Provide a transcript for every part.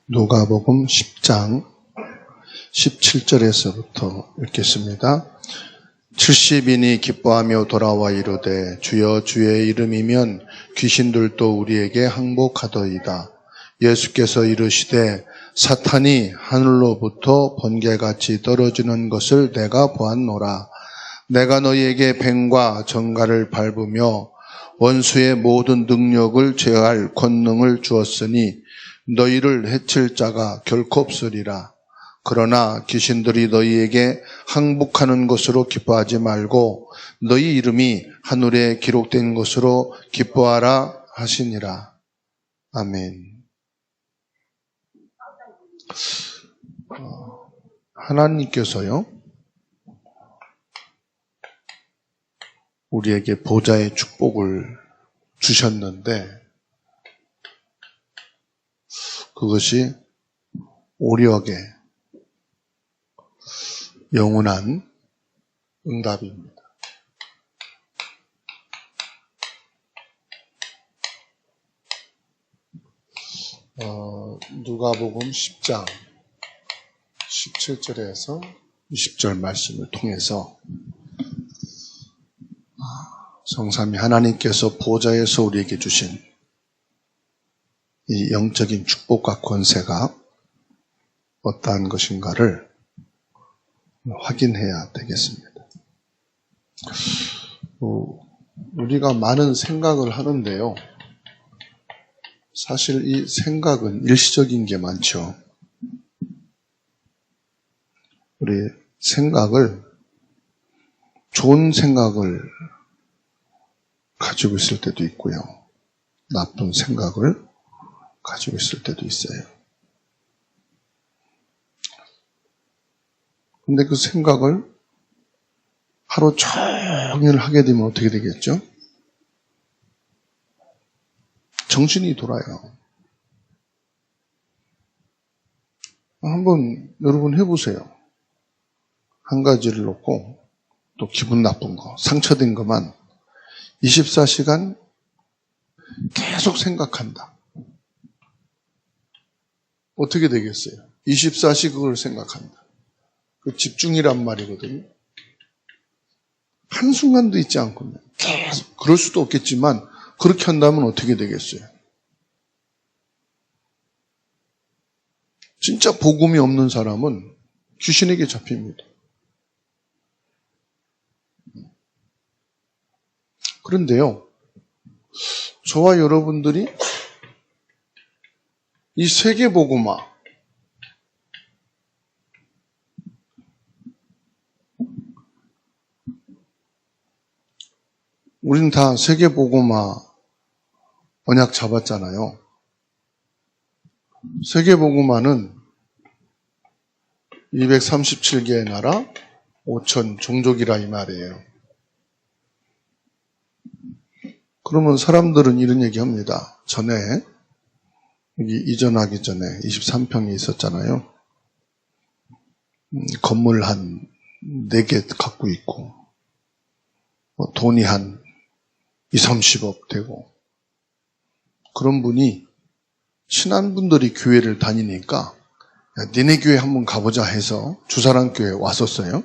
누가복음 10장 17절에서부터 읽겠습니다. 70인이 기뻐하며 돌아와 이르되 주여 주의 이름이면 귀신들도 우리에게 항복하더이다. 예수께서 이르시되 사탄이 하늘로부터 번개같이 떨어지는 것을 내가 보았노라. 내가 너희에게 뱀과 정갈을 밟으며 원수의 모든 능력을 제어할 권능을 주었으니 너희를 해칠 자가 결코 없으리라. 그러나 귀신들이 너희에게 항복하는 것으로 기뻐하지 말고 너희 이름이 하늘에 기록된 것으로 기뻐하라 하시니라. 아멘. 하나님께서요, 우리에게 보좌의 축복을 주셨는데 그것이 오력의 영원한 응답입니다. 누가복음 10장 17절에서 20절 말씀을 통해서 성삼위 하나님께서 보좌에서 우리에게 주신 이 영적인 축복과 권세가 어떠한 것인가를 확인해야 되겠습니다. 우리가 많은 생각을 하는데요. 사실 이 생각은 일시적인 게 많죠. 우리 생각을, 좋은 생각을 가지고 있을 때도 있고요. 나쁜 생각을 가지고 있을 때도 있어요. 근데 그 생각을 하루 종일 하게 되면 어떻게 되겠죠? 정신이 돌아요. 한번 여러분 해보세요. 한 가지를 놓고 또 기분 나쁜 거, 상처된 것만 24시간 계속 생각한다. 어떻게 되겠어요? 24시 그걸 생각한다. 그 집중이란 말이거든요. 한순간도 있지 않거든요. 계속. 그럴 수도 없겠지만 그렇게 한다면 어떻게 되겠어요? 진짜 복음이 없는 사람은 귀신에게 잡힙니다. 그런데요, 저와 여러분들이 이 세계복음화, 우리는 다 세계복음화 언약 잡았잖아요. 세계복음화는 237개의 나라, 5천 종족이라 이 말이에요. 그러면 사람들은 이런 얘기 합니다. 전에, 여기 이전하기 전에 23평이 있었잖아요. 건물 한 4개 갖고 있고, 돈이 한 2, 30억 되고, 그런 분이 친한 분들이 교회를 다니니까 야, 니네 교회 한번 가보자 해서 주사랑 교회에 왔었어요.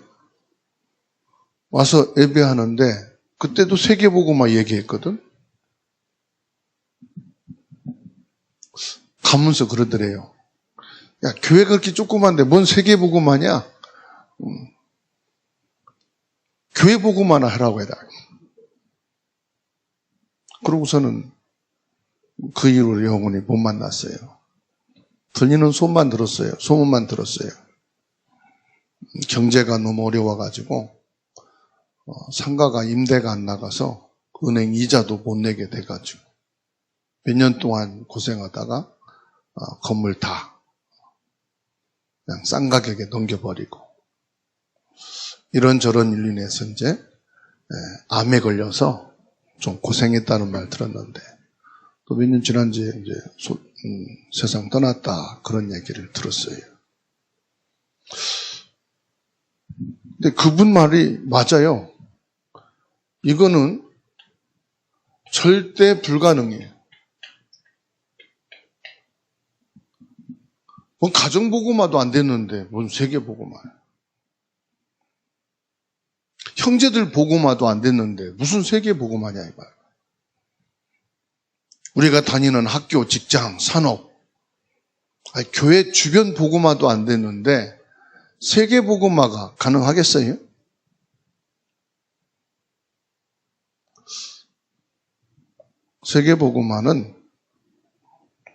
와서 예배하는데 그때도 세계복음화 얘기했거든. 가면서 그러더래요. 야, 교회가 그렇게 조그만데 뭔 세계복음화냐? 교회 복음화나 하라고 해라. 그러고서는 그 이후로 영원히 못 만났어요. 들리는 소문만 들었어요. 경제가 너무 어려워가지고 상가가 임대가 안 나가서 은행 이자도 못 내게 돼가지고 몇 년 동안 고생하다가 건물 다 그냥 싼 가격에 넘겨버리고 이런저런 일로 인해서 이제 암에 걸려서 좀 고생했다는 말 들었는데 또 몇 년 지난 지 이제 세상 떠났다 그런 얘기를 들었어요. 근데 그분 말이 맞아요. 이거는 절대 불가능해요. 뭔 가정보고마도 안 됐는데 뭔 세계보고마. 형제들 보고마도 안 됐는데 무슨 세계보고마냐 이 말. 우리가 다니는 학교, 직장, 산업, 교회 주변 보고마도 안 됐는데 세계보고마가 가능하겠어요? 세계보고마는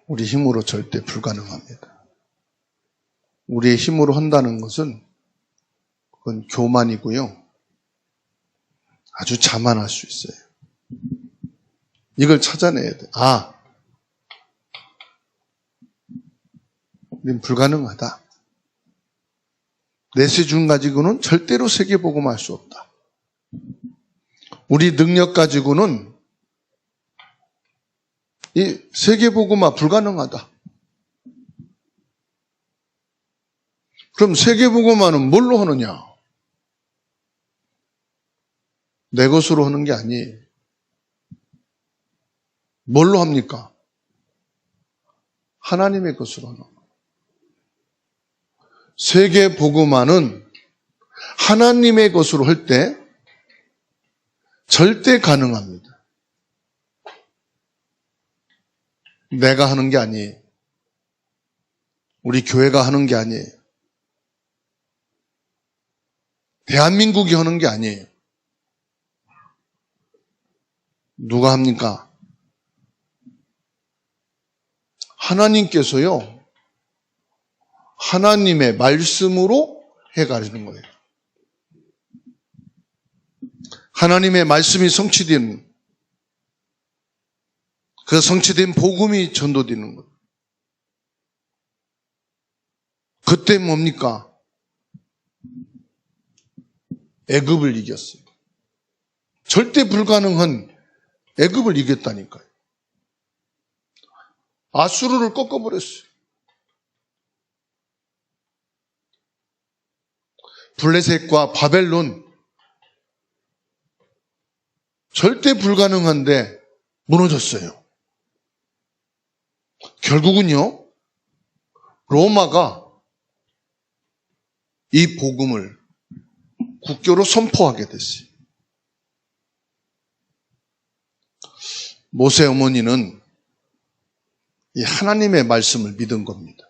우리 힘으로 절대 불가능합니다. 우리의 힘으로 한다는 것은 그건 교만이고요. 아주 자만할 수 있어요. 이걸 찾아내야 돼. 우린 불가능하다. 내 수준 가지고는 절대로 세계복음할 수 없다. 우리 능력 가지고는 이 세계복음화 불가능하다. 그럼 세계복음화는 뭘로 하느냐? 내 것으로 하는 게 아니에요. 뭘로 합니까? 하나님의 것으로 하는 거예요. 세계복음화는 하나님의 것으로 할 때 절대 가능합니다. 내가 하는 게 아니에요. 우리 교회가 하는 게 아니에요. 대한민국이 하는 게 아니에요. 누가 합니까? 하나님께서요, 하나님의 말씀으로 해가지는 거예요. 하나님의 말씀이 성취되는, 그 성취된 복음이 전도되는 것. 그때 뭡니까? 애굽을 이겼어요. 절대 불가능한 애굽을 이겼다니까요. 아수르를 꺾어버렸어요. 블레셋과 바벨론 절대 불가능한데 무너졌어요. 결국은요, 로마가 이 복음을 국교로 선포하게 됐어요. 모세 어머니는 이 하나님의 말씀을 믿은 겁니다.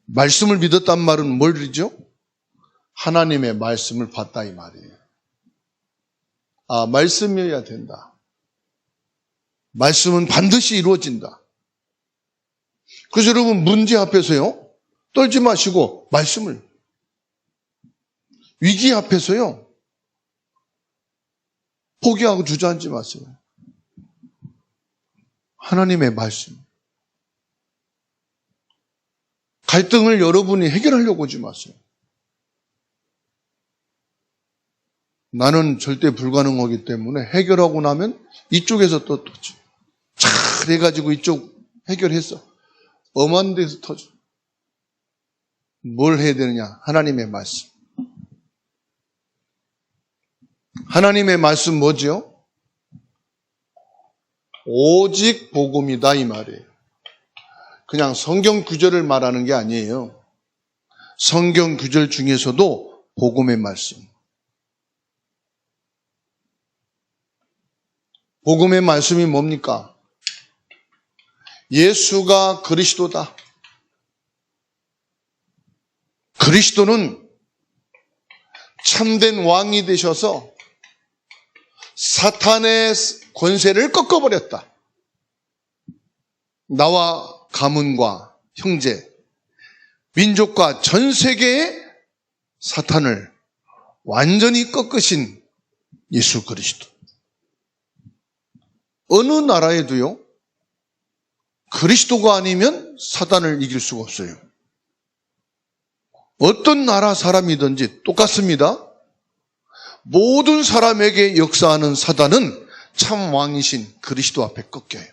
말씀을 믿었단 말은 뭘이죠? 하나님의 말씀을 봤다 이 말이에요. 말씀이어야 된다. 말씀은 반드시 이루어진다. 그래서 여러분 문제 앞에서요, 떨지 마시고 말씀을, 위기 앞에서요, 포기하고 주저앉지 마세요. 하나님의 말씀. 갈등을 여러분이 해결하려고 하지 마세요. 나는 절대 불가능하기 때문에 해결하고 나면 이쪽에서 또 터져. 잘 해가지고 이쪽 해결했어. 엄한 데서 터져. 뭘 해야 되느냐? 하나님의 말씀. 하나님의 말씀 뭐죠? 오직 복음이다 이 말이에요. 그냥 성경 구절을 말하는 게 아니에요. 성경 구절 중에서도 복음의 말씀. 복음의 말씀이 뭡니까? 예수가 그리스도다. 그리스도는 참된 왕이 되셔서 사탄의 권세를 꺾어버렸다. 나와 가문과 형제, 민족과 전 세계의 사탄을 완전히 꺾으신 예수 그리스도. 어느 나라에도요, 그리스도가 아니면 사탄을 이길 수가 없어요. 어떤 나라 사람이든지 똑같습니다. 모든 사람에게 역사하는 사단은 참 왕이신 그리스도 앞에 꺾여요.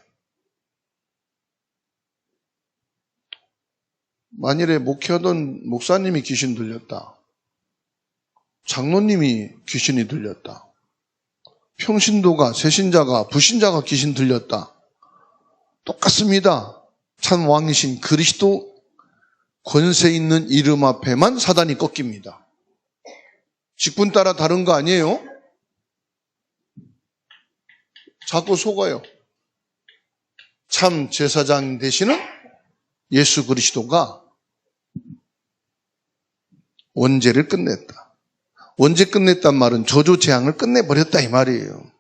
만일에 목회하던 목사님이 귀신 들렸다. 장로님이 귀신이 들렸다. 평신도가, 새신자가, 불신자가 귀신 들렸다. 똑같습니다. 참 왕이신 그리스도 권세 있는 이름 앞에만 사단이 꺾입니다. 직분 따라 다른 거 아니에요? 자꾸 속아요. 참 제사장 되시는 예수 그리스도가 원죄를 끝냈다. 원죄 끝냈단 말은 저주 재앙을 끝내버렸다 이 말이에요.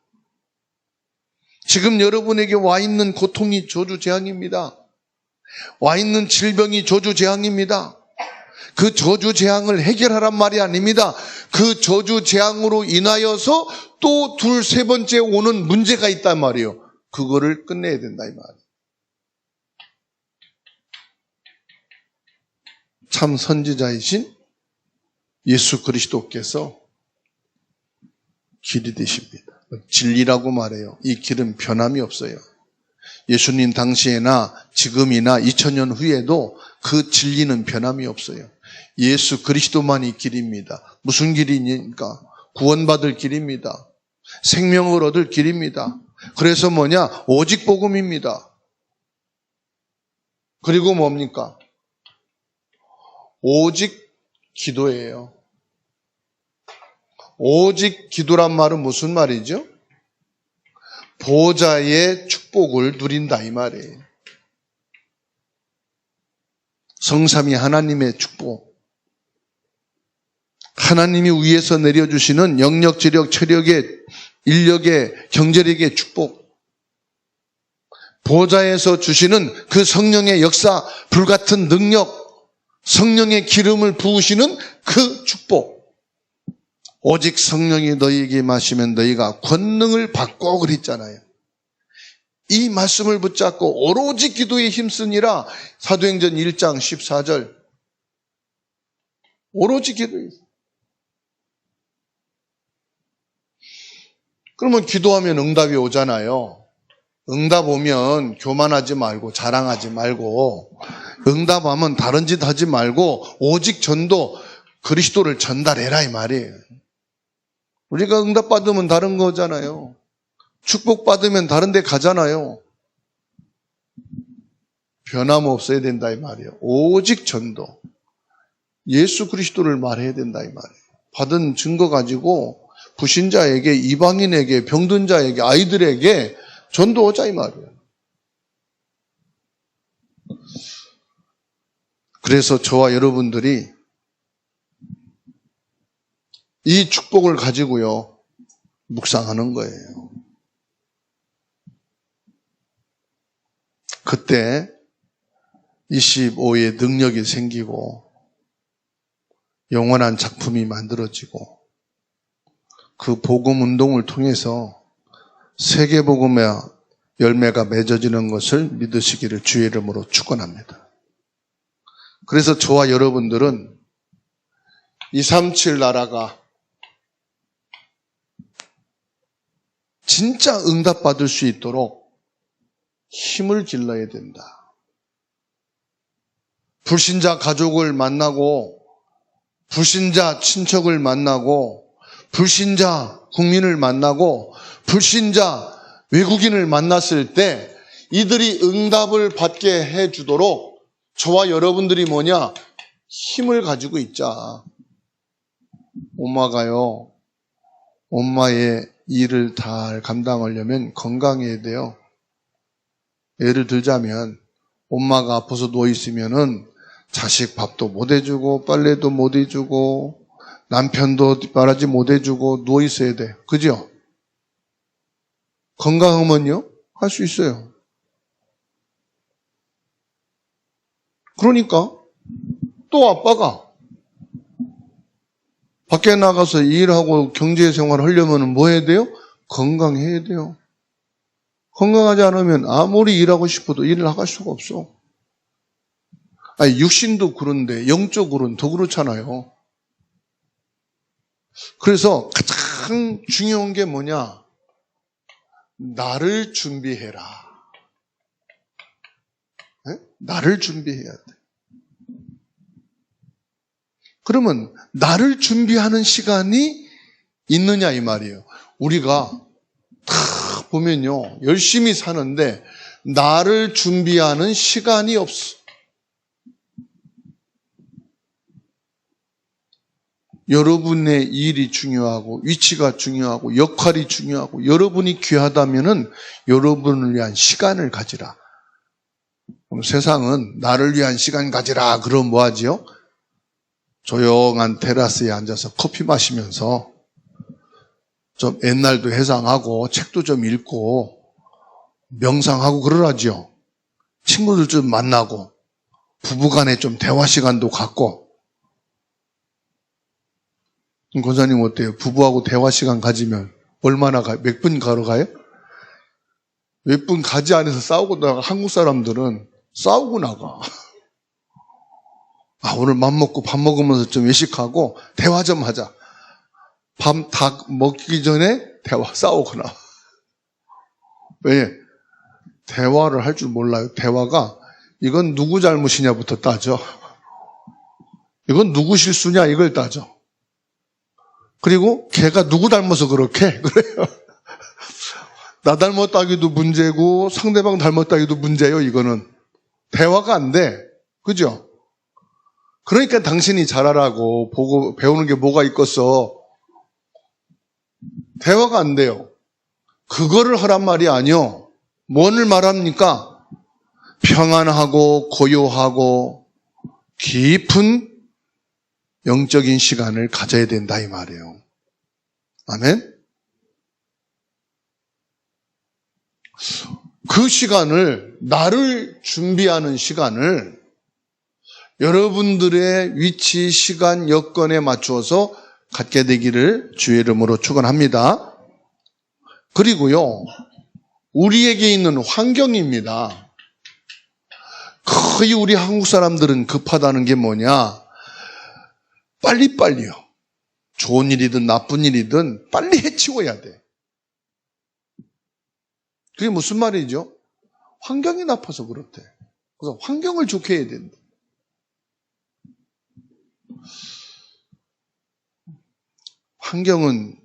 지금 여러분에게 와 있는 고통이 저주 재앙입니다. 와 있는 질병이 저주 재앙입니다. 그 저주 재앙을 해결하란 말이 아닙니다. 그 저주 재앙으로 인하여서 또 둘, 세 번째 오는 문제가 있단 말이에요. 그거를 끝내야 된다 이 말이에요. 참 선지자이신 예수 그리스도께서 길이 되십니다. 진리라고 말해요. 이 길은 변함이 없어요. 예수님 당시에나 지금이나 2000년 후에도 그 진리는 변함이 없어요. 예수 그리스도만이 길입니다. 무슨 길이니까? 구원받을 길입니다. 생명을 얻을 길입니다. 그래서 뭐냐? 오직 복음입니다. 그리고 뭡니까? 오직 기도예요. 오직 기도란 말은 무슨 말이죠? 보좌의 축복을 누린다 이 말이에요. 성삼위 하나님의 축복. 하나님이 위에서 내려주시는 영력, 지력, 체력의, 인력의, 경제력의 축복. 보좌에서 주시는 그 성령의 역사, 불같은 능력, 성령의 기름을 부으시는 그 축복. 오직 성령이 너희에게 마시면 너희가 권능을 받고 그랬잖아요. 이 말씀을 붙잡고 오로지 기도에 힘쓰니라. 사도행전 1장 14절. 오로지 기도에. 그러면 기도하면 응답이 오잖아요. 응답 오면 교만하지 말고 자랑하지 말고 응답하면 다른 짓 하지 말고 오직 전도 그리스도를 전달해라 이 말이에요. 우리가 응답받으면 다른 거잖아요. 축복받으면 다른 데 가잖아요. 변함없어야 된다 이 말이에요. 오직 전도. 예수 그리스도를 말해야 된다 이 말이에요. 받은 증거 가지고 불신자에게, 이방인에게, 병든 자에게, 아이들에게 전도하자 이 말이에요. 그래서 저와 여러분들이 이 축복을 가지고요 묵상하는 거예요. 그때 25의 능력이 생기고 영원한 작품이 만들어지고 그 복음 운동을 통해서 세계복음의 열매가 맺어지는 것을 믿으시기를 주의 이름으로 축원합니다. 그래서 저와 여러분들은 237 나라가 진짜 응답받을 수 있도록 힘을 길러야 된다. 불신자 가족을 만나고 불신자 친척을 만나고 불신자 국민을 만나고 불신자 외국인을 만났을 때 이들이 응답을 받게 해주도록 저와 여러분들이 뭐냐? 힘을 가지고 있자. 엄마가요, 엄마의 일을 다 감당하려면 건강해야 돼요. 예를 들자면 엄마가 아파서 누워있으면은 자식 밥도 못 해주고 빨래도 못 해주고 남편도 말하지 못 해주고 누워있어야 돼. 그죠? 건강하면요? 할 수 있어요. 그러니까 또 아빠가 밖에 나가서 일하고 경제생활 하려면 뭐 해야 돼요? 건강해야 돼요. 건강하지 않으면 아무리 일하고 싶어도 일을 할 수가 없어. 아니, 육신도 그런데 영적으로는 더 그렇잖아요. 그래서 가장 중요한 게 뭐냐? 나를 준비해라. 네? 나를 준비해야 돼. 그러면 나를 준비하는 시간이 있느냐 이 말이에요. 우리가 다 보면요 열심히 사는데 나를 준비하는 시간이 없어. 여러분의 일이 중요하고 위치가 중요하고 역할이 중요하고 여러분이 귀하다면은 여러분을 위한 시간을 가지라. 그럼 세상은 나를 위한 시간 가지라 그러면 뭐하지요? 조용한 테라스에 앉아서 커피 마시면서 좀 옛날도 회상하고 책도 좀 읽고 명상하고 그러라지요. 친구들 좀 만나고 부부간에 좀 대화 시간도 갖고. 권사님 어때요? 부부하고 대화 시간 가지면 얼마나 가요? 몇 분 걸어가요? 몇 분 가지 않아서 싸우고 나가. 한국 사람들은 싸우고 나가. 오늘 맘 먹고 밥 먹으면서 좀 외식하고 대화 좀 하자. 밥 다 먹기 전에 대화 싸우거나. 왜? 대화를 할 줄 몰라요. 대화가 이건 누구 잘못이냐부터 따져. 이건 누구 실수냐 이걸 따져. 그리고 걔가 누구 닮아서 그렇게? 그래요. 나 닮았다기도 문제고 상대방 닮았다기도 문제예요. 이거는. 대화가 안 돼. 그죠? 그러니까 당신이 잘하라고 보고 배우는 게 뭐가 있겠어. 대화가 안 돼요. 그거를 하란 말이 아니요. 뭐를 말합니까? 평안하고 고요하고 깊은 영적인 시간을 가져야 된다 이 말이에요. 아멘? 그 시간을, 나를 준비하는 시간을 여러분들의 위치, 시간, 여건에 맞추어서 갖게 되기를 주의 이름으로 축원합니다. 그리고요, 우리에게 있는 환경입니다. 거의 우리 한국 사람들은 급하다는 게 뭐냐? 빨리빨리요. 좋은 일이든 나쁜 일이든 빨리 해치워야 돼. 그게 무슨 말이죠? 환경이 나빠서 그렇대. 그래서 환경을 좋게 해야 된다. 환경은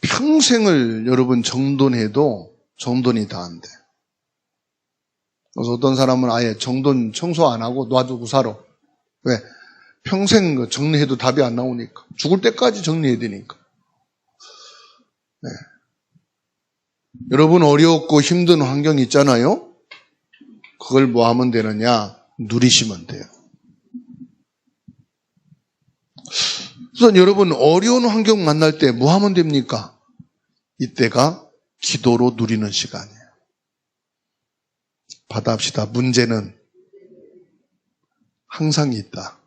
평생을 여러분 정돈해도 정돈이 다 안 돼. 그래서 어떤 사람은 아예 정돈 청소 안 하고 놔두고 살아. 왜? 평생 정리해도 답이 안 나오니까. 죽을 때까지 정리해야 되니까. 네. 여러분 어렵고 힘든 환경이 있잖아요. 그걸 뭐 하면 되느냐? 누리시면 돼요. 우선 여러분 어려운 환경 만날 때 뭐 하면 됩니까? 이때가 기도로 누리는 시간이에요. 받아합시다. 문제는 항상 있다.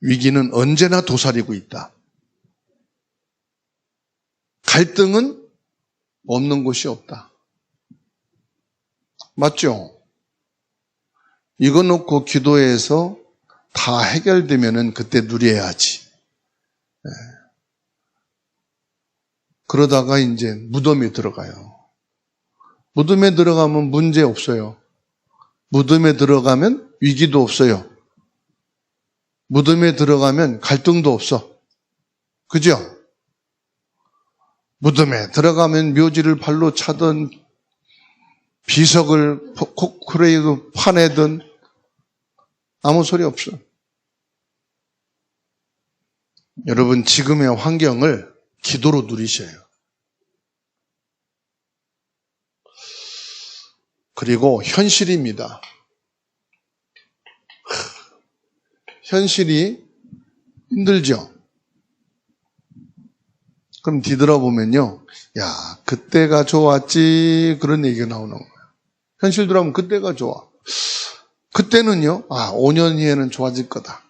위기는 언제나 도사리고 있다. 갈등은 없는 곳이 없다. 맞죠? 이거 놓고 기도해서 다 해결되면은 그때 누려야지. 네. 그러다가 이제 무덤에 들어가요. 무덤에 들어가면 문제 없어요. 무덤에 들어가면 위기도 없어요. 무덤에 들어가면 갈등도 없어. 그죠? 무덤에 들어가면 묘지를 발로 차든 비석을 코크레이도 파내든 아무 소리 없어. 여러분 지금의 환경을 기도로 누리셔요. 그리고 현실입니다. 현실이 힘들죠? 그럼 뒤돌아보면요. 야, 그때가 좋았지. 그런 얘기가 나오는 거예요. 현실 들어가면 그때가 좋아. 그때는요. 5년 후에는 좋아질 거다.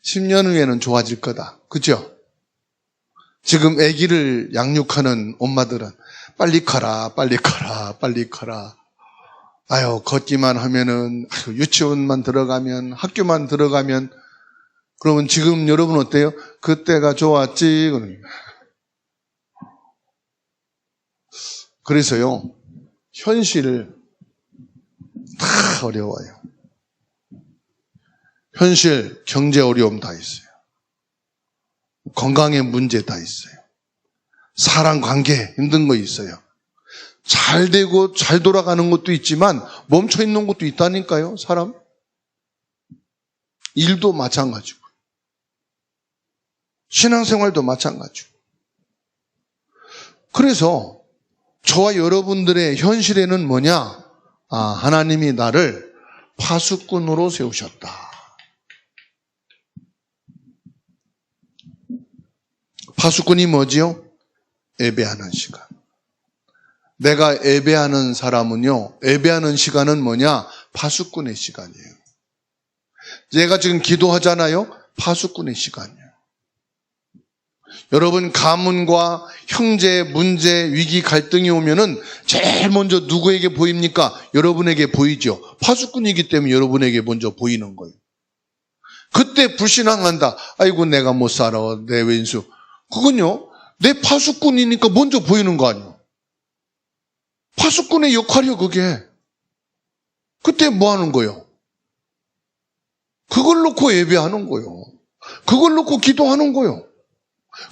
10년 후에는 좋아질 거다. 그죠? 지금 아기를 양육하는 엄마들은 빨리 커라, 빨리 커라, 빨리 커라. 걷기만 하면은, 유치원만 들어가면, 학교만 들어가면, 그러면 지금 여러분 어때요? 그때가 좋았지. 그래서요, 현실 다 어려워요. 현실, 경제 어려움 다 있어요. 건강의 문제 다 있어요. 사람 관계 힘든 거 있어요. 잘 되고 잘 돌아가는 것도 있지만 멈춰 있는 것도 있다니까요, 사람. 일도 마찬가지고. 신앙생활도 마찬가지고. 그래서 저와 여러분들의 현실에는 뭐냐? 하나님이 나를 파수꾼으로 세우셨다. 파수꾼이 뭐지요? 예배하는 시간. 내가 예배하는 사람은요, 예배하는 시간은 뭐냐? 파수꾼의 시간이에요. 제가 지금 기도하잖아요? 파수꾼의 시간이에요. 여러분, 가문과 형제, 문제, 위기, 갈등이 오면은 제일 먼저 누구에게 보입니까? 여러분에게 보이죠. 파수꾼이기 때문에 여러분에게 먼저 보이는 거예요. 그때 불신앙한다. 아이고, 내가 못 살아. 내 왼수. 그건요, 내 파수꾼이니까 먼저 보이는 거 아니에요. 파수꾼의 역할이요, 그게. 그때 뭐 하는 거예요? 그걸 놓고 예배하는 거예요. 그걸 놓고 기도하는 거예요.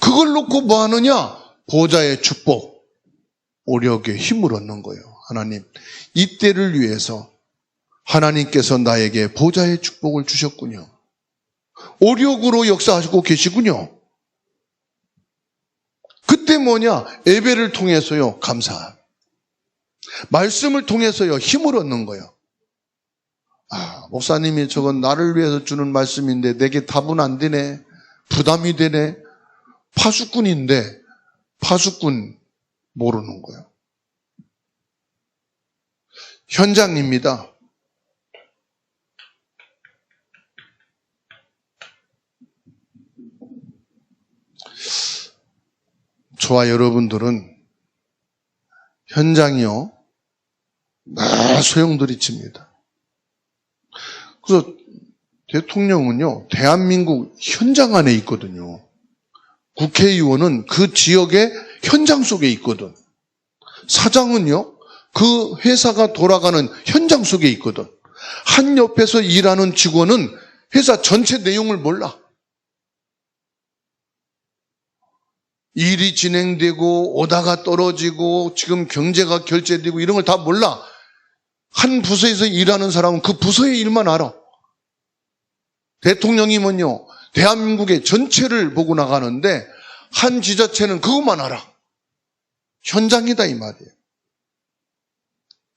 그걸 놓고 뭐 하느냐? 보좌의 축복, 오력의 힘을 얻는 거예요. 하나님, 이때를 위해서 하나님께서 나에게 보좌의 축복을 주셨군요. 오력으로 역사하시고 계시군요. 그때 뭐냐? 예배를 통해서요, 감사. 말씀을 통해서요, 힘을 얻는 거예요. 목사님이 저건 나를 위해서 주는 말씀인데 내게 답은 안 되네. 부담이 되네. 파수꾼인데 파수꾼 모르는 거예요. 현장입니다. 저와 여러분들은 현장이요, 소용돌이칩니다. 그래서 대통령은요, 대한민국 현장 안에 있거든요. 국회의원은 그 지역의 현장 속에 있거든. 사장은요, 그 회사가 돌아가는 현장 속에 있거든. 한 옆에서 일하는 직원은 회사 전체 내용을 몰라. 일이 진행되고 오다가 떨어지고 지금 경제가 결제되고 이런 걸 다 몰라. 한 부서에서 일하는 사람은 그 부서의 일만 알아. 대통령이면요, 대한민국의 전체를 보고 나가는데 한 지자체는 그것만 알아. 현장이다 이 말이에요.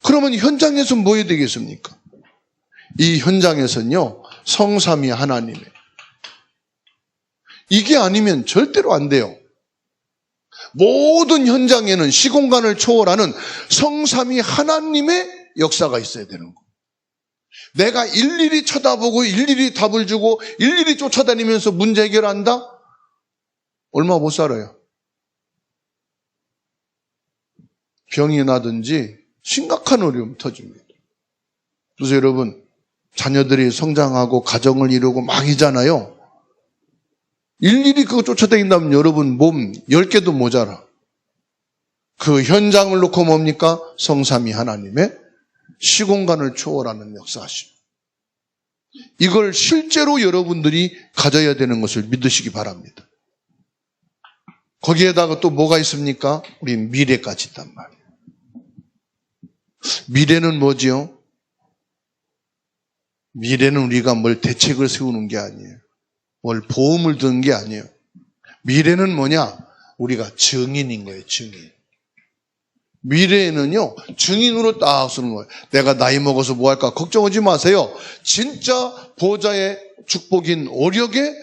그러면 현장에서 뭐 해야 되겠습니까? 이 현장에서는요, 성삼위 하나님의, 이게 아니면 절대로 안 돼요. 모든 현장에는 시공간을 초월하는 성삼위 하나님의 역사가 있어야 되는 거예요. 내가 일일이 쳐다보고 일일이 답을 주고 일일이 쫓아다니면서 문제 해결한다? 얼마 못 살아요. 병이 나든지 심각한 어려움 터집니다. 그래서 여러분, 자녀들이 성장하고 가정을 이루고 막이잖아요. 일일이 그거 쫓아다닌다면 여러분 몸 10개도 모자라. 그 현장을 놓고 뭡니까? 성삼위 하나님의 시공간을 초월하는 역사하심. 이걸 실제로 여러분들이 가져야 되는 것을 믿으시기 바랍니다. 거기에다가 또 뭐가 있습니까? 우리 미래까지 있단 말이에요. 미래는 뭐지요? 미래는 우리가 뭘 대책을 세우는 게 아니에요. 뭘 보험을 드는 게 아니에요. 미래는 뭐냐? 우리가 증인인 거예요, 증인. 미래에는요, 증인으로 딱 쓰는 거예요. 내가 나이 먹어서 뭐 할까 걱정하지 마세요. 진짜 보좌의 축복인 오력의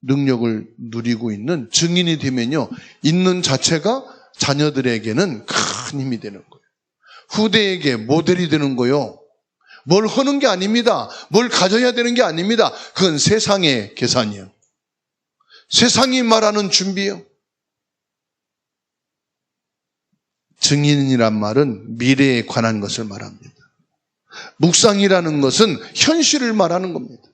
능력을 누리고 있는 증인이 되면요, 있는 자체가 자녀들에게는 큰 힘이 되는 거예요. 후대에게 모델이 되는 거예요. 뭘 하는 게 아닙니다. 뭘 가져야 되는 게 아닙니다. 그건 세상의 계산이에요. 세상이 말하는 준비예요. 증인이란 말은 미래에 관한 것을 말합니다. 묵상이라는 것은 현실을 말하는 겁니다.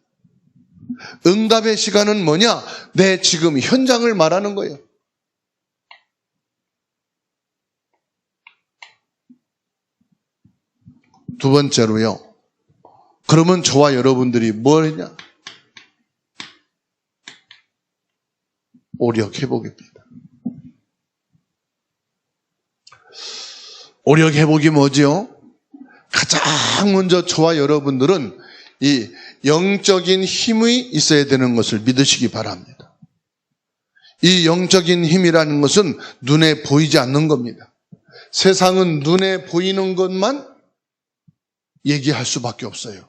응답의 시간은 뭐냐? 내 지금 현장을 말하는 거예요. 두 번째로요, 그러면 저와 여러분들이 뭘 했냐? 오력 회복입니다. 오력 회복이 뭐지요? 가장 먼저 저와 여러분들은 이 영적인 힘이 있어야 되는 것을 믿으시기 바랍니다. 이 영적인 힘이라는 것은 눈에 보이지 않는 겁니다. 세상은 눈에 보이는 것만 얘기할 수밖에 없어요.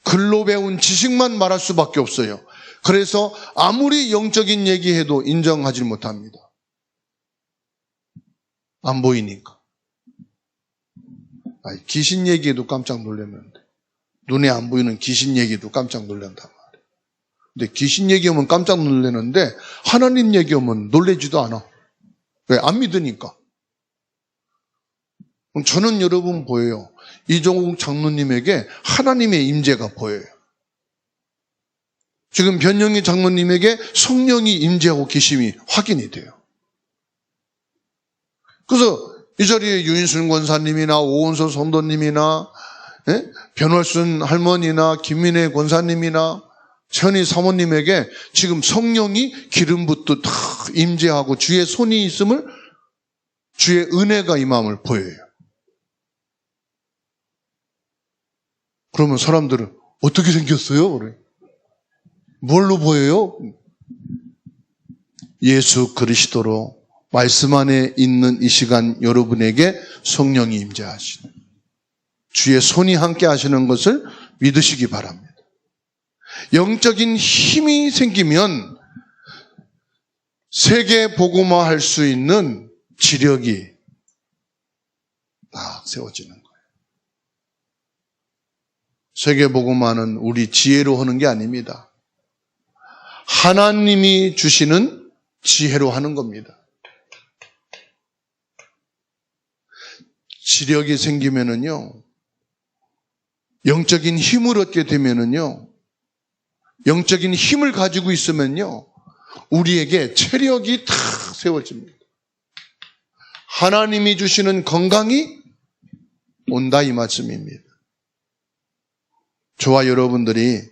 글로 배운 지식만 말할 수밖에 없어요. 그래서 아무리 영적인 얘기해도 인정하지 못합니다. 안 보이니까. 귀신 얘기에도 깜짝 놀랐는데, 눈에 안 보이는 귀신 얘기도 깜짝 놀란단 말이에요. 근데 귀신 얘기하면 깜짝 놀라는데 하나님 얘기하면 놀라지도 않아. 왜? 안 믿으니까. 저는 여러분 보여요. 이종욱 장로님에게 하나님의 임재가 보여요. 지금 변영희 장로님에게 성령이 임재하고 계심이 확인이 돼요. 그래서 이 자리에 유인순 권사님이나 오은서 성도님이나 변월순 할머니나 김민혜 권사님이나 천희 사모님에게 지금 성령이 기름 붓듯 다 임재하고 주의 손이 있음을, 주의 은혜가 임함을 보여요. 그러면 사람들은 어떻게 생겼어요? 그래. 뭘로 보여요? 예수 그리스도로 말씀 안에 있는 이 시간 여러분에게 성령이 임재하시는, 주의 손이 함께 하시는 것을 믿으시기 바랍니다. 영적인 힘이 생기면 세계 복음화 할 수 있는 지력이 딱 세워지는 거예요. 세계 복음화는 우리 지혜로 하는 게 아닙니다. 하나님이 주시는 지혜로 하는 겁니다. 지력이 생기면은요, 영적인 힘을 얻게 되면은요, 영적인 힘을 가지고 있으면요, 우리에게 체력이 탁 세워집니다. 하나님이 주시는 건강이 온다 이 말씀입니다. 저와 여러분들이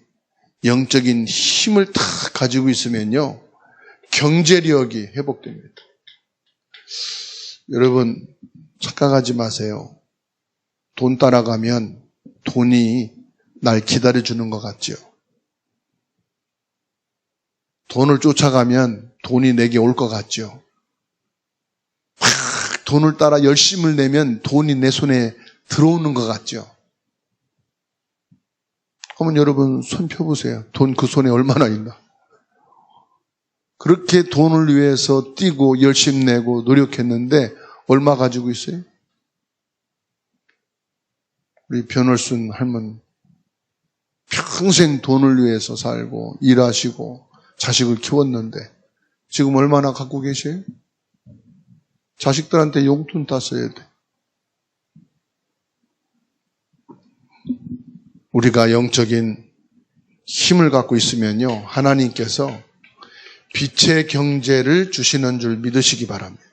영적인 힘을 탁 가지고 있으면요, 경제력이 회복됩니다. 여러분 착각하지 마세요. 돈 따라가면 돈이 날 기다려주는 것 같죠? 돈을 쫓아가면 돈이 내게 올 것 같죠? 막 돈을 따라 열심을 내면 돈이 내 손에 들어오는 것 같죠? 한번 여러분 손 펴보세요. 돈 그 손에 얼마나 있나? 그렇게 돈을 위해서 뛰고 열심 내고 노력했는데 얼마 가지고 있어요? 우리 변월순 할머니 평생 돈을 위해서 살고 일하시고 자식을 키웠는데 지금 얼마나 갖고 계세요? 자식들한테 용돈 다 써야 돼. 우리가 영적인 힘을 갖고 있으면요, 하나님께서 빛의 경제를 주시는 줄 믿으시기 바랍니다.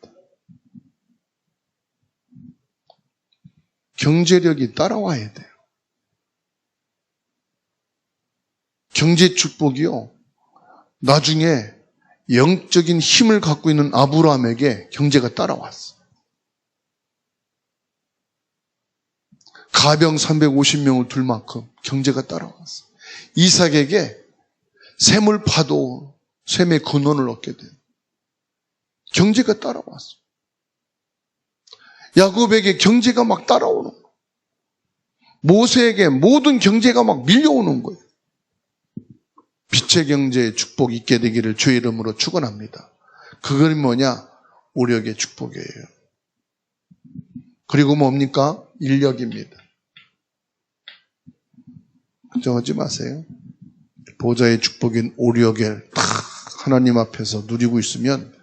경제력이 따라와야 돼요. 경제 축복이요, 나중에 영적인 힘을 갖고 있는 아브라함에게 경제가 따라왔어. 가병 350명을 둘 만큼 경제가 따라왔어. 이삭에게 샘을 파도 샘의 근원을 얻게 돼요. 경제가 따라왔어. 야곱에게 경제가 막 따라오는 거예요. 모세에게 모든 경제가 막 밀려오는 거예요. 빛의 경제의 축복이 있게 되기를 주의 이름으로 축원합니다. 그건 뭐냐? 오력의 축복이에요. 그리고 뭡니까? 인력입니다. 걱정하지 마세요. 보좌의 축복인 오력을 다 하나님 앞에서 누리고 있으면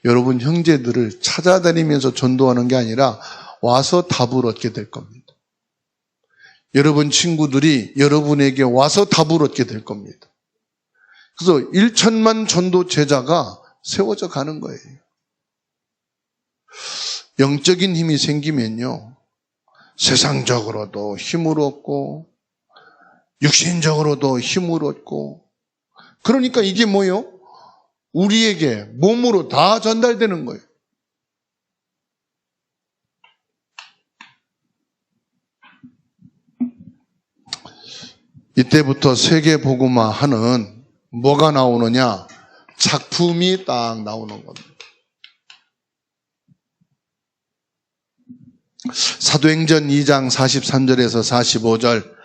여러분 형제들을 찾아다니면서 전도하는 게 아니라 와서 답을 얻게 될 겁니다. 여러분 친구들이 여러분에게 와서 답을 얻게 될 겁니다. 그래서 1천만 전도 제자가 세워져 가는 거예요. 영적인 힘이 생기면요, 세상적으로도 힘을 얻고 육신적으로도 힘을 얻고, 그러니까 이게 뭐예요? 우리에게 몸으로 다 전달되는 거예요. 이때부터 세계복음화하는 뭐가 나오느냐? 작품이 딱 나오는 겁니다. 사도행전 2장 43절에서 45절,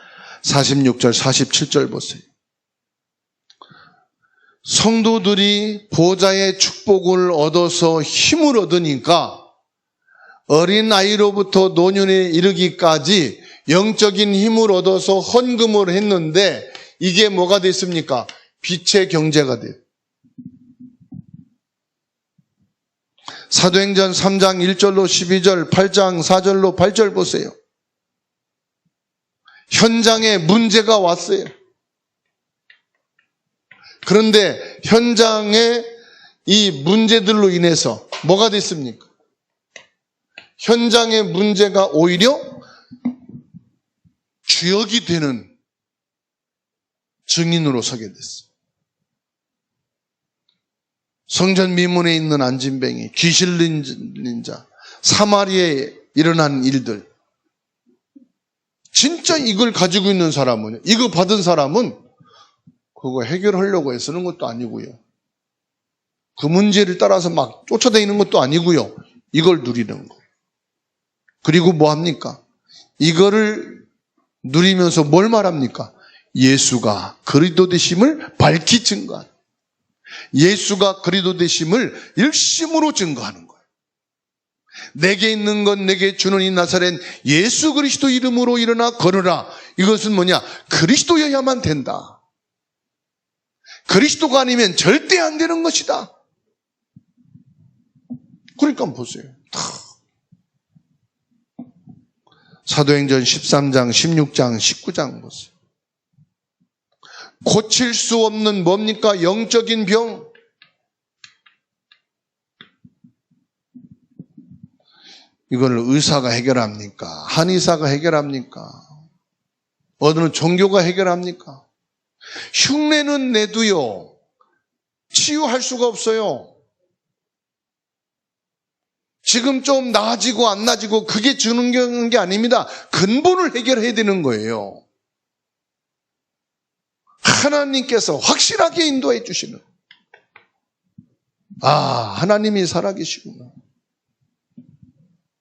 46절, 47절 보세요. 성도들이 보좌의 축복을 얻어서 힘을 얻으니까 어린아이로부터 노년에 이르기까지 영적인 힘을 얻어서 헌금을 했는데 이게 뭐가 됐습니까? 빛의 경제가 돼요. 사도행전 3장 1절로 12절, 8장 4절로 8절 보세요. 현장에 문제가 왔어요. 그런데 현장에 이 문제들로 인해서 뭐가 됐습니까? 현장의 문제가 오히려 주역이 되는 증인으로 서게 됐어요. 성전 미문에 있는 안진뱅이, 귀신 들린 자, 사마리아에 일어난 일들. 진짜 이걸 가지고 있는 사람은, 이거 받은 사람은 그거 해결하려고 애쓰는 것도 아니고요. 그 문제를 따라서 막 쫓아다니는 것도 아니고요. 이걸 누리는 거. 그리고 뭐 합니까? 이거를 누리면서 뭘 말합니까? 예수가 그리스도 되심을 밝히 증거하는, 예수가 그리스도 되심을 일심으로 증거하는 거예요. 내게 있는 건 내게 주는 이 나사렛 예수 그리스도 이름으로 일어나 걸으라. 이것은 뭐냐? 그리스도여야만 된다. 그리스도가 아니면 절대 안 되는 것이다. 그러니까 보세요. 사도행전 13장, 16장, 19장 보세요. 고칠 수 없는 뭡니까? 영적인 병. 이걸 의사가 해결합니까? 한의사가 해결합니까? 어느 종교가 해결합니까? 흉내는 내도요, 치유할 수가 없어요. 지금 좀 나아지고 안 나아지고 그게 주는 게 아닙니다. 근본을 해결해야 되는 거예요. 하나님께서 확실하게 인도해 주시는. 하나님이 살아계시구나.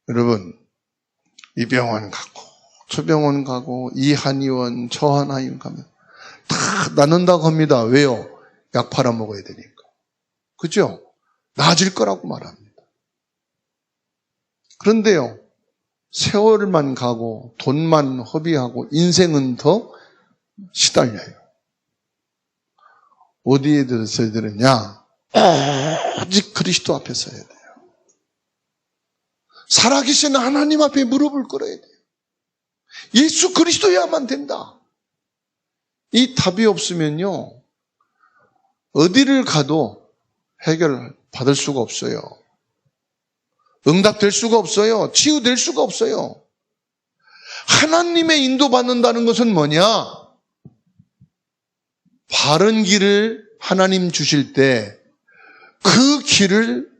여러분, 이 병원 가고 저 병원 가고 이 한의원 저 한의원 가면 다 낫는다고 합니다. 왜요? 약 팔아먹어야 되니까. 그죠? 나아질 거라고 말합니다. 그런데요, 세월만 가고 돈만 허비하고 인생은 더 시달려요. 어디에 들어서야 되느냐? 오직 그리스도 앞에 서야 돼요. 살아계신 하나님 앞에 무릎을 꿇어야 돼요. 예수 그리스도야만 된다. 이 답이 없으면요, 어디를 가도 해결받을 수가 없어요. 응답될 수가 없어요. 치유될 수가 없어요. 하나님의 인도받는다는 것은 뭐냐? 바른 길을 하나님 주실 때 그 길을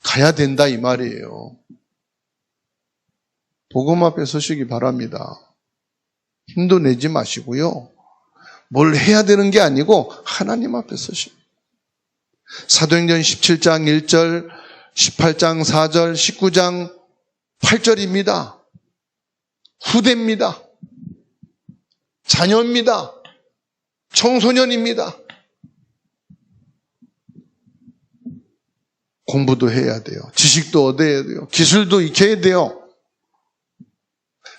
가야 된다 이 말이에요. 복음 앞에 서시기 바랍니다. 힘도 내지 마시고요. 뭘 해야 되는 게 아니고 하나님 앞에 서시고. 사도행전 17장 1절, 18장 4절, 19장 8절입니다. 후대입니다. 자녀입니다. 청소년입니다. 공부도 해야 돼요. 지식도 얻어야 돼요. 기술도 익혀야 돼요.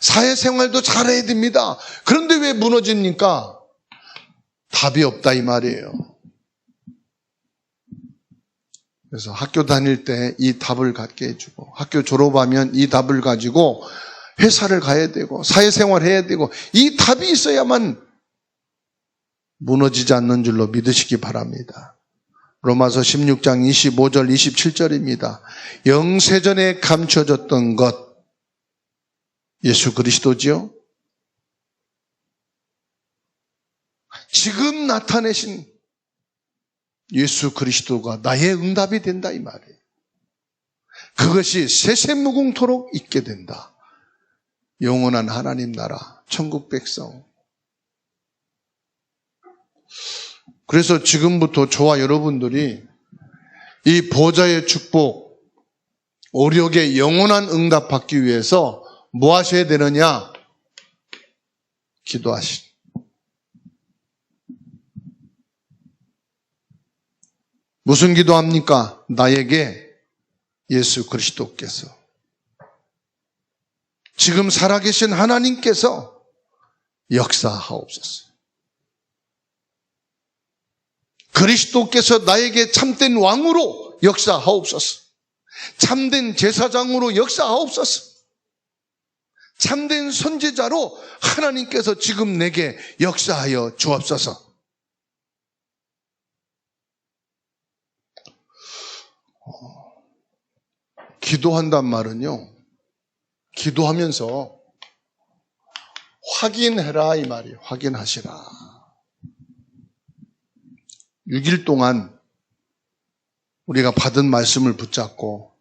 사회생활도 잘해야 됩니다. 그런데 왜 무너집니까? 답이 없다 이 말이에요. 그래서 학교 다닐 때 이 답을 갖게 해주고, 학교 졸업하면 이 답을 가지고 회사를 가야 되고 사회생활 해야 되고, 이 답이 있어야만 무너지지 않는 줄로 믿으시기 바랍니다. 로마서 16장 25절 27절입니다. 영세전에 감춰졌던 것, 예수 그리스도지요. 지금 나타내신 예수 그리스도가 나의 응답이 된다 이 말이에요. 그것이 세세무궁토록 있게 된다. 영원한 하나님 나라, 천국 백성. 그래서 지금부터 저와 여러분들이 이 보좌의 축복, 오력의 영원한 응답 받기 위해서 뭐 하셔야 되느냐? 기도하시. 무슨 기도합니까? 나에게 예수 그리스도께서, 지금 살아계신 하나님께서 역사하옵소서. 그리스도께서 나에게 참된 왕으로 역사하옵소서. 참된 제사장으로 역사하옵소서. 참된 선지자로 하나님께서 지금 내게 역사하여 주옵소서. 기도한단 말은요, 기도하면서 확인해라 이 말이에요. 확인하시라. 6일 동안 우리가 받은 말씀을 붙잡고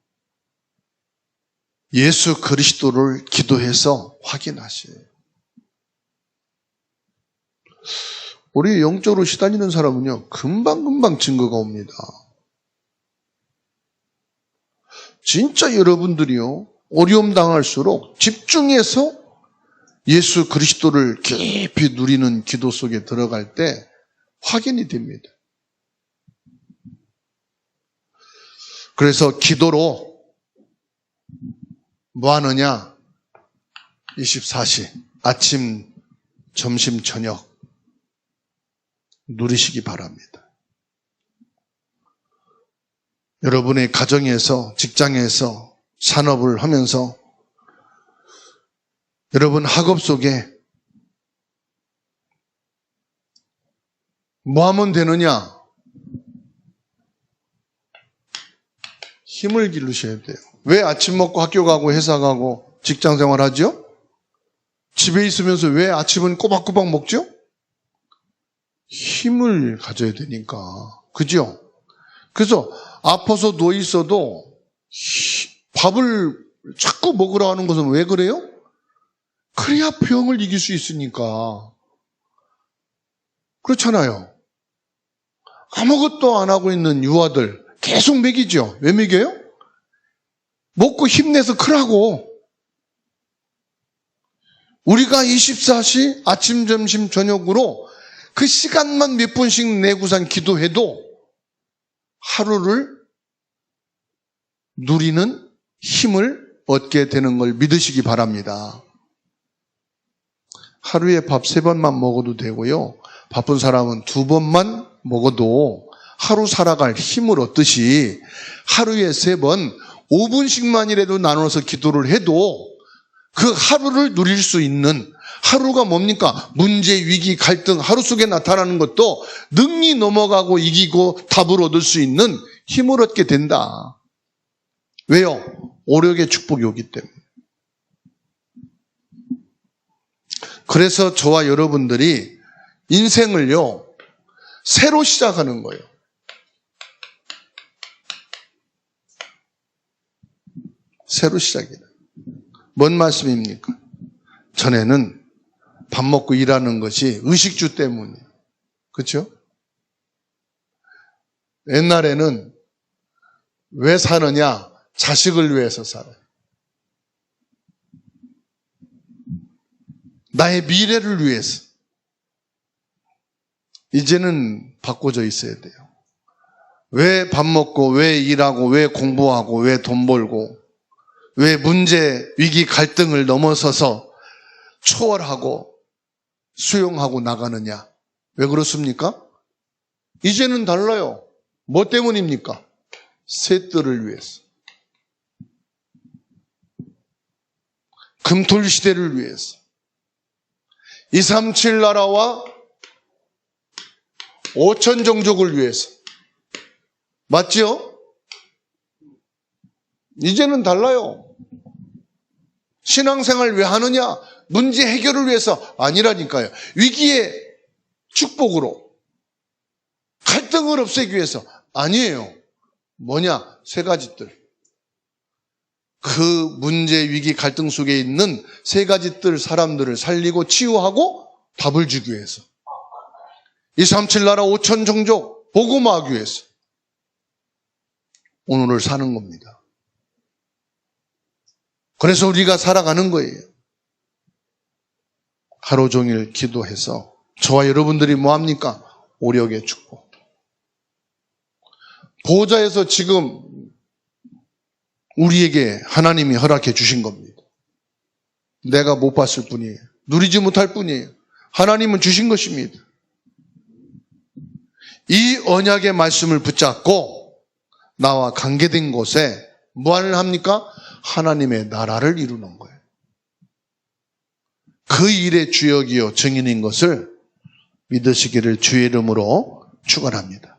예수 그리스도를 기도해서 확인하세요. 우리 영적으로 시달리는 사람은요, 금방금방 증거가 옵니다. 진짜 여러분들이요, 어려움 당할수록 집중해서 예수 그리스도를 깊이 누리는 기도 속에 들어갈 때 확인이 됩니다. 그래서 기도로 뭐 하느냐? 24시, 아침, 점심, 저녁 누리시기 바랍니다. 여러분의 가정에서, 직장에서, 산업을 하면서 여러분 학업 속에 뭐 하면 되느냐? 힘을 기르셔야 돼요. 왜 아침 먹고 학교 가고 회사 가고 직장 생활 하죠? 집에 있으면서 왜 아침은 꼬박꼬박 먹죠? 힘을 가져야 되니까. 그죠? 그래서 아파서 누워 있어도 밥을 자꾸 먹으라 하는 것은 왜 그래요? 그래야 병을 이길 수 있으니까. 그렇잖아요. 아무것도 안 하고 있는 유아들 계속 먹이죠. 왜 먹여요? 먹고 힘내서 크라고. 우리가 24시 아침, 점심, 저녁으로 그 시간만 몇 분씩 내구산 기도해도 하루를 누리는 힘을 얻게 되는 걸 믿으시기 바랍니다. 하루에 밥 3번만 먹어도 되고요. 바쁜 사람은 2번만 먹어도 하루 살아갈 힘을 얻듯이 하루에 3번 5분씩만이라도 나눠서 기도를 해도 그 하루를 누릴 수 있는, 하루가 뭡니까? 문제, 위기, 갈등 하루 속에 나타나는 것도 능히 넘어가고 이기고 답을 얻을 수 있는 힘을 얻게 된다. 왜요? 오력의 축복이 오기 때문에. 그래서 저와 여러분들이 인생을요, 새로 시작하는 거예요. 새로 시작이다. 뭔 말씀입니까? 전에는 밥 먹고 일하는 것이 의식주 때문이에요. 그렇죠? 옛날에는 왜 사느냐? 자식을 위해서 살아요. 나의 미래를 위해서. 이제는 바꿔져 있어야 돼요. 왜 밥 먹고, 왜 일하고, 왜 공부하고, 왜 돈 벌고, 왜 문제, 위기, 갈등을 넘어서서 초월하고 수용하고 나가느냐? 왜 그렇습니까? 이제는 달라요. 뭐 때문입니까? 셋들을 위해서. 금토일 시대를 위해서. 237 나라와 5천 종족을 위해서. 맞지요? 이제는 달라요. 신앙생활 왜 하느냐? 문제 해결을 위해서 아니라니까요. 위기의 축복으로, 갈등을 없애기 위해서 아니에요. 뭐냐? 3가지들. 그 문제, 위기, 갈등 속에 있는 3가지들 사람들을 살리고 치유하고 답을 주기 위해서. 237 나라 5천 종족 복음화하기 위해서 오늘을 사는 겁니다. 그래서 우리가 살아가는 거예요. 하루 종일 기도해서 저와 여러분들이 뭐합니까? 오력의 축복. 보호자에서 지금 우리에게 하나님이 허락해 주신 겁니다. 내가 못 봤을 뿐이에요. 누리지 못할 뿐이에요. 하나님은 주신 것입니다. 이 언약의 말씀을 붙잡고 나와 관계된 곳에 무엇을 합니까? 하나님의 나라를 이루는 거예요. 그 일의 주역이요 증인인 것을 믿으시기를 주의 이름으로 축원합니다.